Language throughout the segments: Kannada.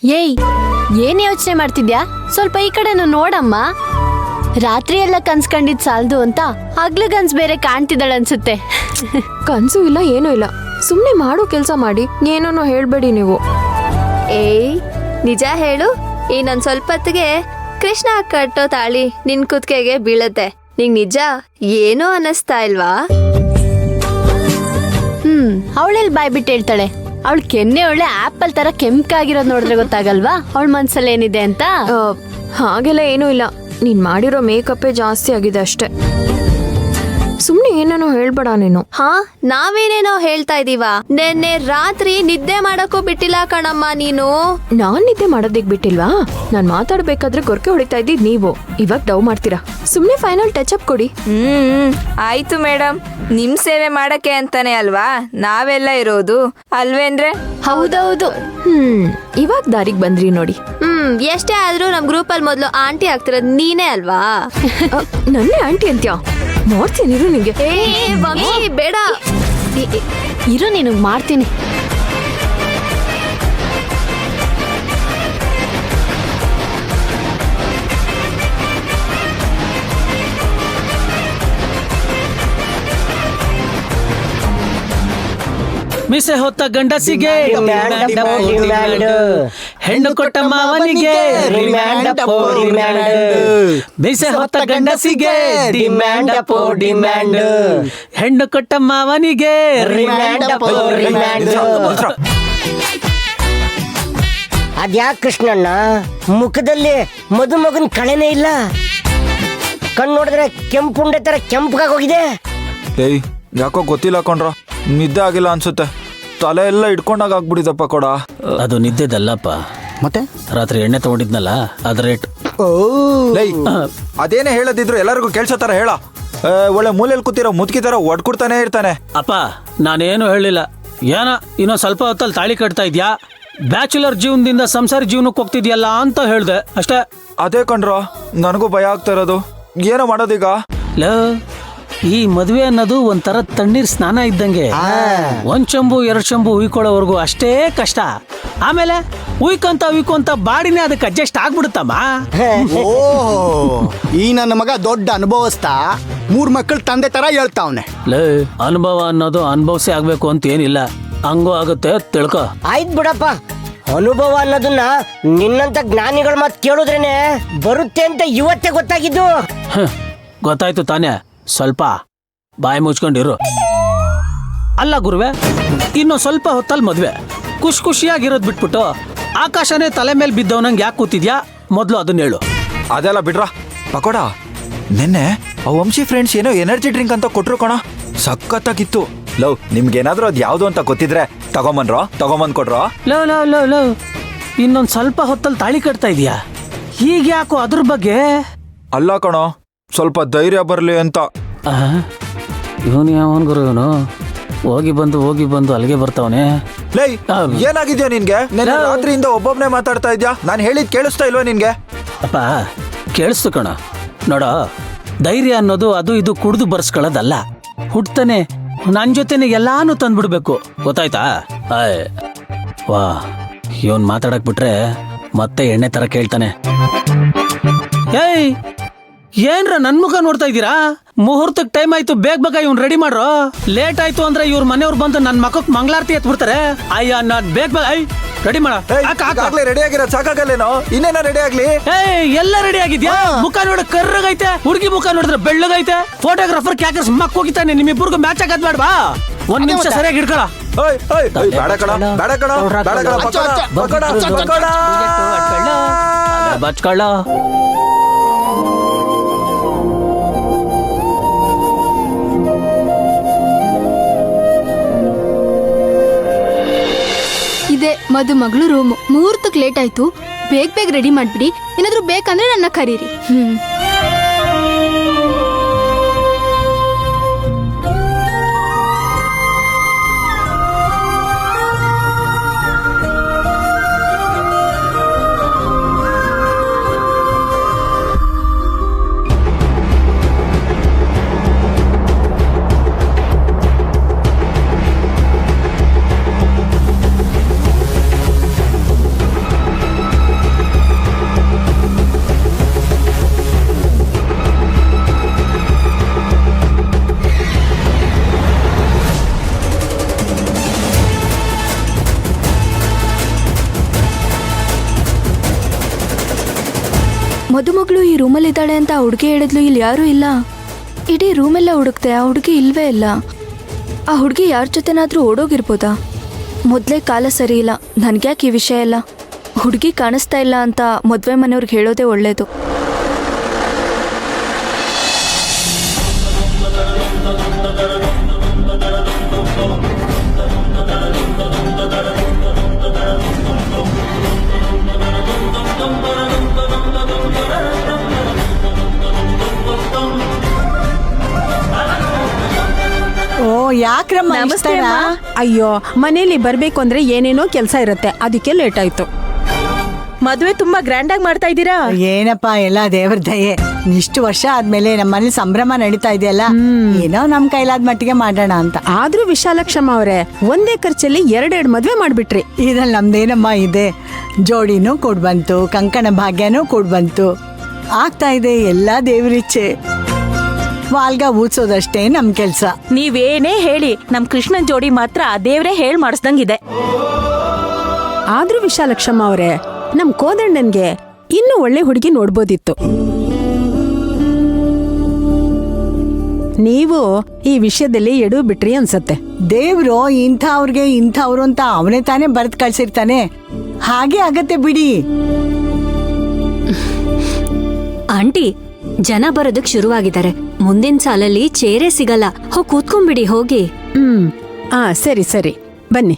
ಏಯ್, ಏನ್ ಯೋಚನೆ ಮಾಡ್ತಿದ್ಯಾ? ಸ್ವಲ್ಪ ಈ ಕಡೆನು ನೋಡಮ್ಮ. ರಾತ್ರಿ ಎಲ್ಲ ಕನ್ಸ್ಕೊಂಡಿದ್ ಸಾಲ್ದು ಅಂತ ಹಗ್ಲು ಬೇರೆ ಕಾಣ್ತಿದ್ದಾಳ ಅನ್ಸುತ್ತೆ. ಕನ್ಸು ಇಲ್ಲ ಏನೂ ಇಲ್ಲ, ಸುಮ್ನೆ ಮಾಡೋ ಕೆಲ್ಸ ಮಾಡಿ ಏನೋ ಹೇಳ್ಬೇಡಿ ನೀವು. ಏಯ್ ನಿಜ ಹೇಳು, ಈ ನನ್ ಸ್ವಲ್ಪ ಹೊತ್ತಿಗೆ ಕೃಷ್ಣ ಕಟ್ಟೋ ತಾಳಿ ನಿನ್ ಕುತ್ತಿಗೆಗೆ ಬೀಳತ್ತೆ. ನಿಂಗ್ ನಿಜ ಏನೋ ಅನ್ನಿಸ್ತಾ ಇಲ್ವಾ? ಅವಳೆಲ್ ಬಾಯ್ ಬಿಟ್ಟು ಹೇಳ್ತಾಳೆ. ಅವಳ ಕೆನ್ನೆ ಒಳ್ಳೆ ಆಪಲ್ ತರ ಕೆಂಪಾಗಿರೋದ್ ನೋಡಿದ್ರೆ ಗೊತ್ತಾಗಲ್ವಾ ಅವಳ ಮನ್ಸಲ್ಲಿ ಏನಿದೆ ಅಂತ? ಹಾಗೆಲ್ಲ ಏನೂ ಇಲ್ಲ, ನೀನ್ ಮಾಡಿರೋ ಮೇಕಪ್ಪೇ ಜಾಸ್ತಿ ಆಗಿದೆ ಅಷ್ಟೇ. ಸುಮ್ನೆ ಏನೇನೋ ಹೇಳ್ಬೇಡ ನೀನು. ಹಾ, ನಾವೇನೇನೋ ಹೇಳ್ತಾ ಇದೀವ. ನೆನ್ನೆ ರಾತ್ರಿ ನಿದ್ದೆ ಮಾಡಕ್ಕೂ ಬಿಟ್ಟಿಲ್ಲ ಕಣಮ್ಮ ನೀನು. ನಾನ್ ನಿದ್ದೆ ಮಾಡೋದಿಕ್ ಬಿಟ್ಟಿಲ್ವಾ? ನಾನ್ ಮಾತಾಡ್ಬೇಕಾದ್ರೆ ಗೊರಕೆ ಹೊಡಿತಾ ಇದ್ದಿದ್ ನೀವು, ಇವಾಗ ಡವ್ ಮಾಡ್ತೀರಾ. ಸುಮ್ನೆ ಫೈನಲ್ ಟಚ್ ಅಪ್ ಕೊಡಿ. ಆಯ್ತು ಮೇಡಮ್, ನಿಮ್ ಸೇವೆ ಮಾಡಕ್ಕೆ ಅಂತಾನೆ ಅಲ್ವಾ ನಾವೆಲ್ಲ ಇರೋದು, ಅಲ್ವೇಂದ್ರೆ? ಹೌದೌದು. ಇವಾಗ ದಾರಿಗ್ ಬಂದ್ರಿ ನೋಡಿ. ಎಷ್ಟೇ ಆದ್ರೂ ನಮ್ ಗ್ರೂಪ್ ಅಲ್ಲಿ ಮೊದ್ಲು ಆಂಟಿ ಆಗ್ತಿರೋದ್ ನೀನೇ ಅಲ್ವಾ? ನನ್ನೇ ಆಂಟಿ ಅಂತ್ಯಾ? ನೋಡ್ತೀನಿ ನಿಂಗೆ. ಬೇಡ, ಇರು ನೀನು ಮಾಡ್ತೀನಿ. ಮಿಸೆ ಹೊತ್ತ ಗಂಡಸಿಗೆ ಹೆಣ್ಣು ಕೊಟ್ಟ ಮಾವನಿಗೆ ಮಿಸೆ ಹೊತ್ತ ಗಂಡಸಿಗೆ ಡಿಮ್ಯಾಂಡ್ ಅಪೋ ಡಿಮ್ಯಾಂಡ್, ಹೆಣ್ಣು ಕೊಟ್ಟ ಮಾವನಿಗೆ ಅದ್ಯಾಕ್ ಕೃಷ್ಣಣ್ಣ ಮುಖದಲ್ಲಿ ಮದುಮಗನ್ ಕಳೆನೇ ಇಲ್ಲ? ಕಣ್ಣು ನೋಡಿದ್ರೆ ಕೆಂಪುಂಡೆ ತರ ಕೆಂಪಗಾಗಿ ಹೋಗಿದೆ. ಏಯ್ ಯಾಕೋ ಗೊತ್ತಿಲ್ಲ ಕಣ್ರ, ನಿದ್ದೆ ಆಗಿಲ್ಲ ಅನ್ಸುತ್ತೆ. ತಲೆ ಎಲ್ಲ ಇಟ್ಕೊಂಡಾಗ ಆಗ್ಬಿಡಿದಪ್ಪ ಕೊಡ. ಅದು ನಿದ್ದೆದಲ್ಲಪ್ಪ, ಮತ್ತೆ ರಾತ್ರಿ ಎಣ್ಣೆ ತಗೊಂಡಿದ್ನಲ್ಲ ಅದ್ರ ರೇಟ್. ಅದೇನೇ ಹೇಳದಿದ್ರು ಎಲ್ಲರಿಗೂ ಕೇಳ್ಸೋ ತರ ಹೇಳ. ಒಳ್ಳೆ ಮೂಲೆಯಲ್ಲಿ ಕೂತಿರೋ ಮುದುಕಿ ತರ ಒಡ್ಕೊಡ್ತಾನೆ ಇರ್ತಾನೆ. ಅಪ್ಪ ನಾನೇನು ಹೇಳಿಲ್ಲ, ಏನ ಇನ್ನೊಂದ್ ಸ್ವಲ್ಪ ಹೊತ್ತಲ್ಲಿ ತಾಳಿ ಕಟ್ತಾ ಇದ್ಯಾ, ಬ್ಯಾಚುಲರ್ ಜೀವನದಿಂದ ಸಂಸಾರಿ ಜೀವನಕ್ಕೆ ಹೋಗ್ತಿದ್ಯಲ್ಲ ಅಂತ ಹೇಳ್ದೆ ಅಷ್ಟೇ. ಅದೇ ಕಣ್ರ ನನಗೂ ಭಯ ಆಗ್ತಾ ಇರೋದು. ಏನೋ ಮಾಡೋದೀಗ? ಈ ಮದ್ವೆ ಅನ್ನೋದು ಒಂಥರ ತಣ್ಣೀರ್ ಸ್ನಾನ ಇದ್ದಂಗೆ. ಒಂದ್ ಚಂಬು ಎರಡ್ ಚಂಬು ಉಯ್ಕೊಳ್ಳೋವರೆಗೂ ಅಷ್ಟೇ ಕಷ್ಟ. ಆಮೇಲೆ ಉಯ್ಕೊಂತ ಬಾಡಿನೇ ಅದಕ್ಕೆ ಅಡ್ಜಸ್ಟ್ ಆಗ್ಬಿಡುತ್ತಮ್ಮ. ಈ ನನ್ನ ಮಗ ದೊಡ್ಡ ಅನುಭವಸ್ಥ, 3 ಮಕ್ಕಳ ತಂದೆ ತರ ಹೇಳ್ತಾವ್ನೆ. ಅನುಭವ ಅನ್ನೋದು ಅನುಭವಿಸಿ ಆಗ್ಬೇಕು ಅಂತ ಏನಿಲ್ಲ, ಹಂಗೂ ಆಗುತ್ತೆ ತಿಳ್ಕೊ. ಆಯ್ತು ಬಿಡಪ್ಪ, ಅನುಭವ ಅನ್ನೋದನ್ನ ನಿನ್ನಂತ ಜ್ಞಾನಿಗಳ ಮಾತು ಕೇಳಿದ್ರೇನೆ ಬರುತ್ತೆ ಅಂತ ಇವತ್ತೇ ಗೊತ್ತಾಗಿದ್ದು. ಗೊತ್ತಾಯ್ತು ತಾನೇ, ಸ್ವಲ್ಪ ಬಾಯಿ ಮುಚ್ಕೊಂಡಿರು. ಅಲ್ಲ ಗುರುವೆ, ಇನ್ನು ಸ್ವಲ್ಪ ಹೊತ್ತಲ್ಲಿ ಮದ್ವೆ, ಖುಷಿಯಾಗಿರೋದ್ ಬಿಟ್ಬಿಟ್ಟು ಆಕಾಶನೇ ತಲೆ ಮೇಲೆ ಬಿದ್ದವನಂಗೆ ಯಾಕೆ ಕೂತಿದ್ಯಾ? ಮೊದ್ಲು ಅದನ್ನ ಹೇಳು. ಅದೆಲ್ಲ ಬಿಡ್ರ ಪಕೋಡ. ನಿನ್ನೆ ಆ ವಂಶಿ ಫ್ರೆಂಡ್ಸ್ ಏನೋ ಎನರ್ಜಿ ಡ್ರಿಂಕ್ ಅಂತ ಕೊಟ್ರು ಕಣ, ಸಖತ್ತಾಗಿತ್ತು. ಲವ್ ನಿಮ್ಗೇನಾದ್ರೂ ಅದ್ ಯಾವ್ದು ಅಂತ ಗೊತ್ತಿದ್ರೆ ತಗೊಂಬಂದ್ ಕೊಡ್ರೋ. ಲವ್ ಇನ್ನೊಂದ್ ಸ್ವಲ್ಪ ಹೊತ್ತಲ್ಲಿ ತಾಳಿ ಕಟ್ತಾ ಇದೀಯಾ, ಈಗ ಯಾಕೋ ಅದ್ರ ಬಗ್ಗೆ? ಅಲ್ಲ ಕಣೋ, ಸ್ವಲ್ಪ ಧೈರ್ಯ ಬರ್ಲಿ ಅಂತ. ಇವನು ಯಾವನ್ ಗುರು, ಇವನು ಹೋಗಿ ಬಂದು ಅಲ್ಲಿಗೆ ಬರ್ತಾವನೆ. ಲೈ ಏನಾಗಿದ್ಯಾ ನಿನ್ಗೆ? ರಾತ್ರಿಯಿಂದ ಒಬ್ಬೊಬ್ನೇ ಮಾತಾಡ್ತಾ ಇದ್ಯಾ, ನಾನು ಹೇಳಿದ್ ಕೇಳಿಸ್ತಾ ಇಲ್ವಾ ನಿನ್ಗೆ? ಅಪ್ಪ ಕೇಳಿಸ್ತು ಕಣ. ನೋಡ, ಧೈರ್ಯ ಅನ್ನೋದು ಅದು ಇದು ಕುಡ್ದು ಬರ್ಸ್ಕೊಳ್ಳೋದಲ್ಲ, ಹುಟ್ತಾನೆ ನನ್ ಜೊತೆನೆ ಎಲ್ಲಾನು ತಂದ್ಬಿಡ್ಬೇಕು, ಗೊತ್ತಾಯ್ತಾ? ವಾ, ಇವನ್ ಮಾತಾಡಕ್ ಬಿಟ್ರೆ ಮತ್ತೆ ಎಣ್ಣೆ ತರ ಕೇಳ್ತಾನೆ. ಏಯ್ ಏನ್ರ ನನ್ ಮುಖ ನೋಡ್ತಾ ಇದ್ದೀರಾ? ಮುಹೂರ್ತಕ್ ಟೈಮ್ ಆಯ್ತು, ಬೇಗ ಇವ್ನ್ ರೆಡಿ ಮಾಡ್ರೋ. ಲೇಟ್ ಆಯ್ತು ಅಂದ್ರೆ ಇವ್ರ ಮನೆಯವ್ರು ಬಂದು ನನ್ ಮಕ್ಕಕ್ ಮಂಗಳಾರತಿ ಎತ್ಬಿಡ್ತಾರೆ. ಅಯ್ಯ ನಾನ್ ಬೇಗ ರೆಡಿ ಮಾಡ. ರೆಡಿ ಆಗಿರೋ ಸಾಕಾಗಲ್ಲೇನೋ, ಇನ್ನೇನೋ ರೆಡಿ ಆಗ್ಲಿ. ಎಲ್ಲ ರೆಡಿ ಆಗಿದ್ಯಾ? ಮುಖ ನೋಡ ಕರ್ರಗೈತೆ, ಹುಡುಗಿ ಮುಖ ನೋಡಿದ್ರೆ ಬೆಳ್ಳಗೈತೆ. ಫೋಟೋಗ್ರಾಫರ್ ಕ್ಯಾಕರ್ಸ್ ಮಕ್ಕ ಹೋಗಿತಾನೆ, ನಿಮ್ಮಿಬ್ಬರಿಗೂ ಮ್ಯಾಚ್ ಆಗದ್ ಬೇಡವಾ? ಒಂದ್ ನಿಮಿಷ ಸರಿಯಾಗಿ ಹಿಡ್ಕೊಳ. ಬಚ್ಕೊಳ್ಳ. ಇದೆ ಮದುಮಗಳು ರೂಮು. ಮುಹೂರ್ತಕ್ಕೆ ಲೇಟ್ ಆಯ್ತು, ಬೇಗ ರೆಡಿ ಮಾಡ್ಬಿಡಿ. ಏನಾದ್ರೂ ಬೇಕಂದ್ರೆ ನನ್ನ ಕರೀರಿ. ಮದುಮಗಳು ಈ ರೂಮಲ್ಲಿ ಇದ್ದಾಳೆ ಅಂತ ಆ ಹುಡುಗಿ ಹೇಳಿದ್ಲು, ಇಲ್ಲಿ ಯಾರೂ ಇಲ್ಲ. ಇಡೀ ರೂಮೆಲ್ಲ ಹುಡುಕ್ತೆ, ಆ ಹುಡುಗಿ ಇಲ್ವೇ ಇಲ್ಲ. ಆ ಹುಡುಗಿ ಯಾರ ಜೊತೆನಾದ್ರೂ ಓಡೋಗಿರ್ಬೋದಾ? ಮೊದಲೇ ಕಾಲ ಸರಿ ಇಲ್ಲ. ನನ್ಗ್ಯಾಕೆ ಈ ವಿಷಯ ಎಲ್ಲ? ಹುಡುಗಿ ಕಾಣಿಸ್ತಾ ಇಲ್ಲ ಅಂತ ಮದುವೆ ಮನೆಯವ್ರಿಗೆ ಹೇಳೋದೇ ಒಳ್ಳೇದು. ಓ ಯಾಕ್ರಮ್ಮ ನಮಸ್ತೆ ಇಷ್ಟನಾ? ಅಯ್ಯೋ ಮನೇಲಿ ಬರ್ಬೇಕು ಅಂದ್ರೆ ಏನೇನೋ ಕೆಲಸ ಇರುತ್ತೆ, ಅದಕ್ಕೆ ಲೇಟ್ ಆಯ್ತು. ಮದುವೆ ತುಂಬಾ ಗ್ರ್ಯಾಂಡ್ ಆಗಿ ಮಾಡ್ತಾ ಇದ್ದೀರಾ? ಏನಪ್ಪಾ ಎಲ್ಲ ದೇವ್ರ ದಯೆ. ಇಷ್ಟು ವರ್ಷ ಆದ್ಮೇಲೆ ನಮ್ಮ ಮನೇಲಿ ಸಂಭ್ರಮ ನಡೀತಾ ಇದೆಯಲ್ಲ, ಏನೋ ನಮ್ ಕೈಲಾದ ಮಟ್ಟಿಗೆ ಮಾಡೋಣ ಅಂತ. ಆದ್ರೂ ವಿಶಾಲಕ್ಷಮ್ಮ ಅವರೇ, ಒಂದೇ ಖರ್ಚಲ್ಲಿ 2 ಮದ್ವೆ ಮಾಡ್ಬಿಟ್ರಿ. ಇದ್ರಲ್ಲಿ ನಮ್ದೇನಮ್ಮ ಇದೆ, ಜೋಡಿನೂ ಕೂಡ್ ಬಂತು, ಕಂಕಣ ಭಾಗ್ಯನೂ ಕೂಡ್ ಬಂತು. ಆಗ್ತಾ ಇದೆ ಎಲ್ಲ ದೇವ್ರಿಚ್ಛೆ. ವಾಲ್ಗ ಊದ್ಸೋದಷ್ಟೇ ನಮ್ ಕೆಲ್ಸ. ನೀವೇನೇ ಹೇಳಿ ನಮ್ ಕೃಷ್ಣನ್ ಜೋಡಿ ಮಾತ್ರ ದೇವ್ರೇ ಹೇಳ್ ಮಾಡಿಸ್ದಂಗಿದೆ. ಆದ್ರೂ ವಿಶಾಲಕ್ಷಮ್ಮ ಅವರೇ, ನಮ್ ಕೋದಣ್ಣನ್ಗೆ ಇನ್ನೂ ಒಳ್ಳೆ ಹುಡುಗಿ ನೋಡ್ಬೋದಿತ್ತು. ನೀವು ಈ ವಿಷಯದಲ್ಲಿ ಎಡು ಬಿಟ್ರಿ ಅನ್ಸತ್ತೆ. ದೇವ್ರು ಇಂಥವ್ರಿಗೆ ಇಂಥವ್ರು ಅಂತ ಅವನೇ ತಾನೇ ಬರ್ದ್ ಕಳ್ಸಿರ್ತಾನೆ, ಹಾಗೆ ಆಗತ್ತೆ ಬಿಡಿ. ಆಂಟಿ, ಜನ ಬರೋದಕ್ ಶುರುವಾಗಿದ್ದಾರೆ. ಮುಂದಿನ ಸಾಲಲ್ಲಿ ಚೇರೇ ಸಿಗಲ್ಲ. ಹೋಗಿ ಕೂತ್ಕೊಂಡ್ಬಿಡಿ ಹೋಗಿ. ಸರಿ ಸರಿ ಬನ್ನಿ.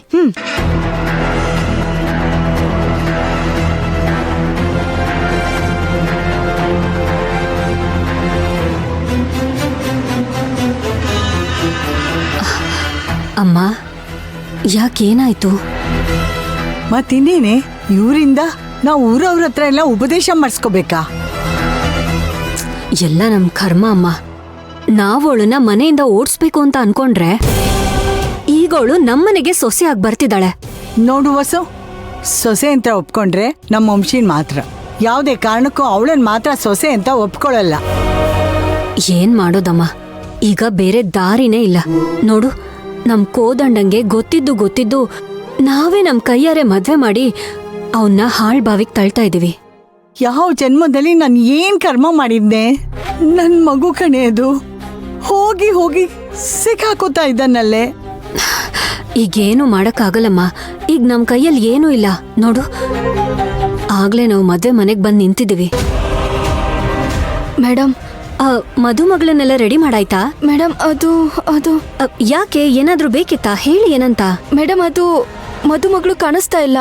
ಅಮ್ಮ, ಯಾಕೇನಾಯ್ತು? ಮತ್ತಿನ್ನೇನೆ, ಇವರಿಂದ ನಾವು ಊರವ್ರ ಹತ್ರ ಎಲ್ಲ ಉಪದೇಶ ಮಾಡಿಸ್ಕೋಬೇಕಾ? ಎಲ್ಲ ನಮ್ ಕರ್ಮ ಅಮ್ಮ. ನಾವವಳನ್ನ ಮನೆಯಿಂದ ಓಡಿಸ್ಬೇಕು ಅಂತ ಅನ್ಕೊಂಡ್ರೆ ಈಗವಳು ನಮ್ಮನೆಗೆ ಸೊಸೆ ಆಗಿ ಬರ್ತಿದ್ದಾಳೆ. ನೋಡು ವಸು, ಸೊಸೆ ಅಂತ ಒಪ್ಕೊಂಡ್ರೆ ನಮ್ಮ ವಂಶೀನ್ ಮಾತ್ರ. ಯಾವುದೇ ಕಾರಣಕ್ಕೂ ಅವಳನ್ ಮಾತ್ರ ಸೊಸೆ ಅಂತ ಒಪ್ಕೊಳ್ಳಲ್ಲ. ಏನ್ ಮಾಡೋದಮ್ಮ, ಈಗ ಬೇರೆ ದಾರಿನೇ ಇಲ್ಲ. ನೋಡು, ನಮ್ ಕೋದಂಡಂಗೆ ಗೊತ್ತಿದ್ದು ನಾವೇ ನಮ್ ಕೈಯಾರೆ ಮದ್ವೆ ಮಾಡಿ ಅವನ್ನ ಹಾಳ್ ಬಾವಿಗೆ ತಳ್ತಾ ಇದೀವಿ. ಯಾವ ಜನ್ಮದಲ್ಲಿ ನಾನು ಏನ್ ಕರ್ಮ ಮಾಡಿದ್ದೆ? ನನ್ ಮಗು ಕಣೆ ಅದು. ಹೋಗಿ ಹೋಗಿ ಸಿಕ್ಕಾಕೋತಾ ಇದ್ದಾನಲ್ಲೇ. ಈಗೇನು ಮಾಡಕ್ಕಾಗಲ್ಲಮ್ಮ. ಈಗ ನಮ್ ಕೈಯಲ್ಲಿ ಏನೂ ಇಲ್ಲ. ನೋಡು, ಆಗ್ಲೇ ನಾವು ಮದ್ವೆ ಮನೆಗ್ ಬಂದ್ ನಿಂತಿದೀವಿ. ಮೇಡಮ್, ಮದುಮಗಳನ್ನೆಲ್ಲ ರೆಡಿ ಮಾಡಾಯ್ತಾ? ಮೇಡಮ್ ಅದು ಯಾಕೆ, ಏನಾದ್ರೂ ಬೇಕಿತ್ತಾ? ಹೇಳಿ ಏನಂತ. ಮೇಡಮ್, ಅದು ಮದುಮಗಳು ಕಾಣಿಸ್ತಾ ಇಲ್ಲ.